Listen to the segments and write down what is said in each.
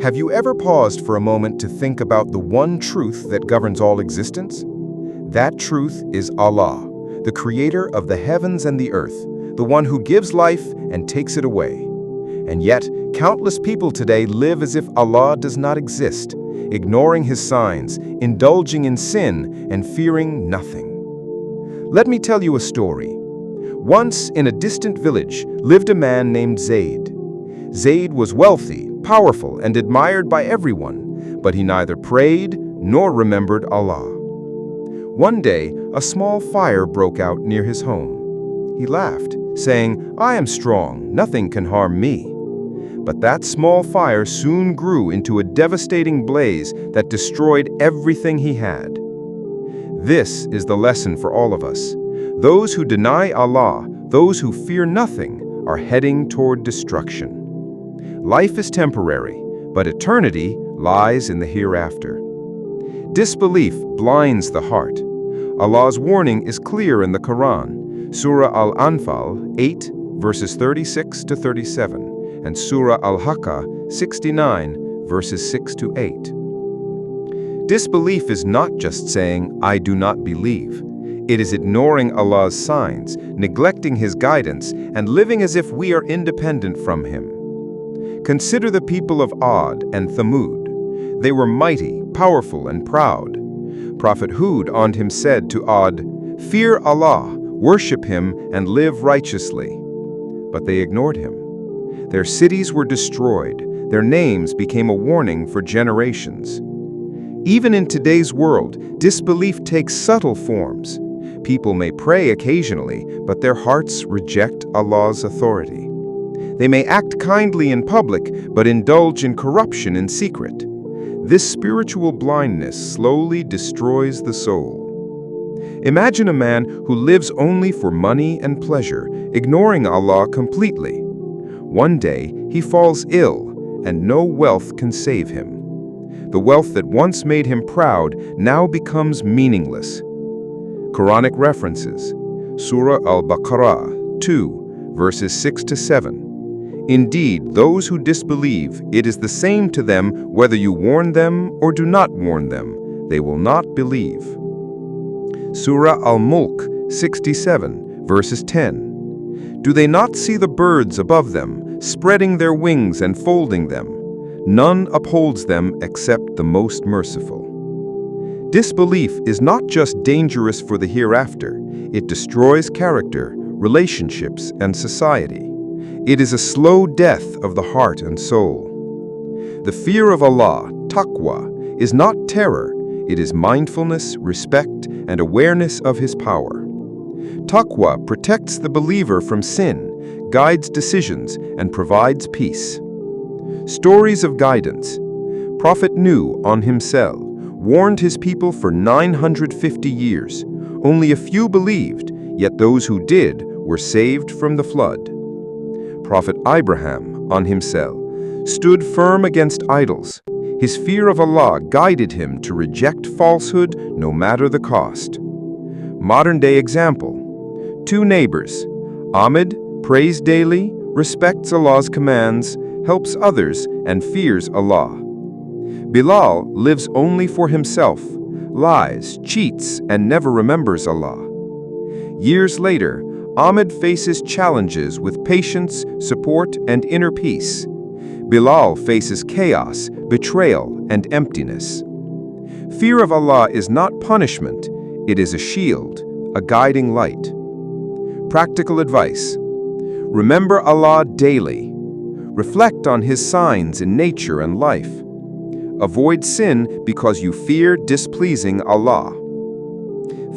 Have you ever paused for a moment to think about the one truth that governs all existence? That truth is Allah, the creator of the heavens and the earth, the one who gives life and takes it away. And yet, countless people today live as if Allah does not exist, ignoring His signs, indulging in sin, and fearing nothing. Let me tell you a story. Once, in a distant village, lived a man named Zayd. Zayd was wealthy, powerful, and admired by everyone, but he neither prayed nor remembered Allah. One day, a small fire broke out near his home. He laughed, saying, "I am strong, nothing can harm me." But that small fire soon grew into a devastating blaze that destroyed everything he had. This is the lesson for all of us. Those who deny Allah, those who fear nothing, are heading toward destruction. Life is temporary, but eternity lies in the hereafter. Disbelief blinds the heart. Allah's warning is clear in the Quran, Surah Al-Anfal 8, verses 36 to 37, and Surah Al-Haqqah 69, verses 6 to 8. Disbelief is not just saying, "I do not believe." It is ignoring Allah's signs, neglecting His guidance, and living as if we are independent from Him. Consider the people of Ad and Thamud. They were mighty, powerful, and proud. Prophet Hud on him said to Ad, "Fear Allah, worship Him, and live righteously." But they ignored Him. Their cities were destroyed. Their names became a warning for generations. Even in today's world, disbelief takes subtle forms. People may pray occasionally, but their hearts reject Allah's authority. They may act kindly in public, but indulge in corruption in secret. This spiritual blindness slowly destroys the soul. Imagine a man who lives only for money and pleasure, ignoring Allah completely. One day, he falls ill, and no wealth can save him. The wealth that once made him proud now becomes meaningless. Quranic references, Surah Al-Baqarah 2, verses 6 to 7. Indeed, those who disbelieve, it is the same to them whether you warn them or do not warn them. They will not believe. Surah Al-Mulk 67, verses 10. Do they not see the birds above them, spreading their wings and folding them? None upholds them except the most merciful. Disbelief is not just dangerous for the hereafter, it destroys character, relationships, and society. It is a slow death of the heart and soul. The fear of Allah, Taqwa, is not terror, it is mindfulness, respect, and awareness of His power. Taqwa protects the believer from sin, guides decisions, and provides peace. Stories of guidance. Prophet Nuh on himself warned his people for 950 years. Only a few believed, yet those who did were saved from the flood. Prophet Abraham on himself stood firm against idols. His fear of Allah guided him to reject falsehood no matter the cost. Modern-day example. Two neighbors. Ahmed prays daily, respects Allah's commands, helps others, and fears Allah. Bilal lives only for himself, lies, cheats, and never remembers Allah. Years later, Ahmed faces challenges with patience, support, and inner peace. Bilal faces chaos, betrayal, and emptiness. Fear of Allah is not punishment, it is a shield, a guiding light. Practical advice. Remember Allah daily. Reflect on His signs in nature and life. Avoid sin because you fear displeasing Allah.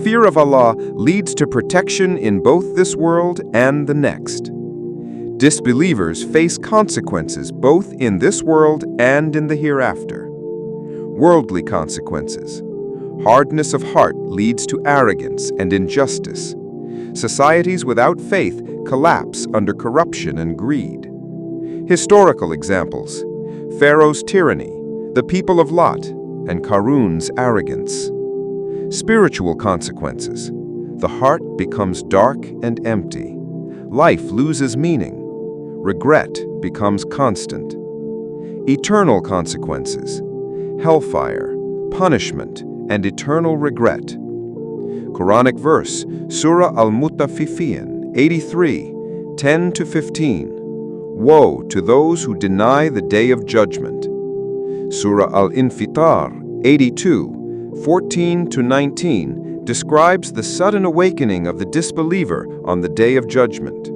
Fear of Allah leads to protection in both this world and the next. Disbelievers face consequences both in this world and in the hereafter. Worldly consequences. Hardness of heart leads to arrogance and injustice. Societies without faith collapse under corruption and greed. Historical examples. Pharaoh's tyranny, the people of Lot, and Qarun's arrogance. Spiritual consequences. The heart becomes dark and empty. Life loses meaning. Regret becomes constant. eternal consequences, hellfire, punishment, and eternal regret. Quranic verse, Surah Al-Mutaffifin, 83, 10-15. Woe to those who deny the day of judgment. Surah Al-Infitar, 82, 14-19, describes the sudden awakening of the disbeliever on the day of judgment.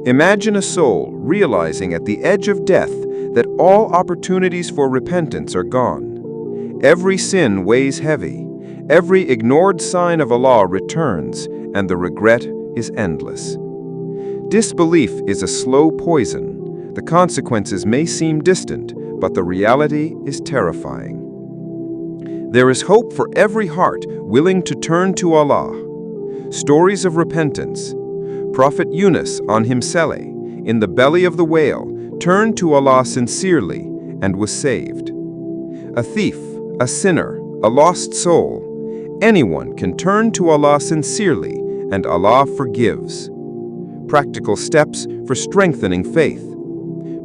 Imagine a soul realizing at the edge of death that all opportunities for repentance are gone. Every sin weighs heavy, every ignored sign of Allah returns, and the regret is endless. Disbelief is a slow poison. The consequences may seem distant, but the reality is terrifying. There is hope for every heart willing to turn to Allah. Stories of repentance. Prophet Yunus on Himseleh, in the belly of the whale, turned to Allah sincerely and was saved. A thief, a sinner, a lost soul. Anyone can turn to Allah sincerely and Allah forgives. Practical steps for strengthening faith.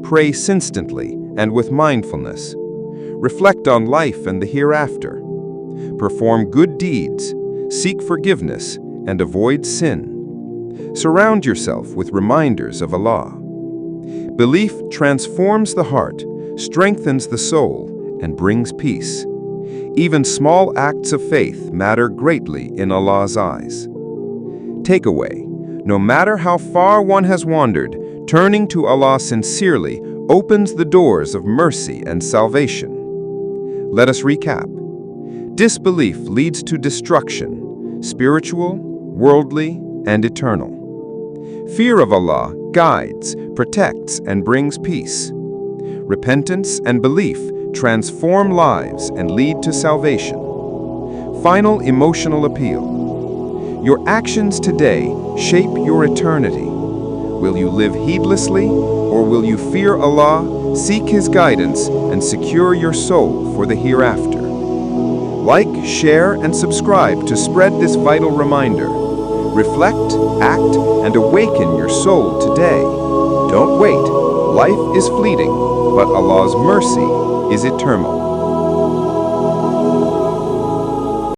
Pray instantly and with mindfulness. Reflect on life and the hereafter. Perform good deeds, seek forgiveness, and avoid sin. Surround yourself with reminders of Allah. Belief transforms the heart, strengthens the soul, and brings peace. Even small acts of faith matter greatly in Allah's eyes. Takeaway: no matter how far one has wandered, turning to Allah sincerely opens the doors of mercy and salvation. Let us recap. Disbelief leads to destruction, spiritual, worldly, and eternal. Fear of Allah guides, protects, and brings peace. Repentance and belief transform lives and lead to salvation. Final emotional appeal. Your actions today shape your eternity. Will you live heedlessly, or will you fear Allah, seek His guidance, and secure your soul for the hereafter? Like, share, and subscribe to spread this vital reminder. Reflect, act, and awaken your soul today. Don't wait. Life is fleeting, but Allah's mercy is eternal.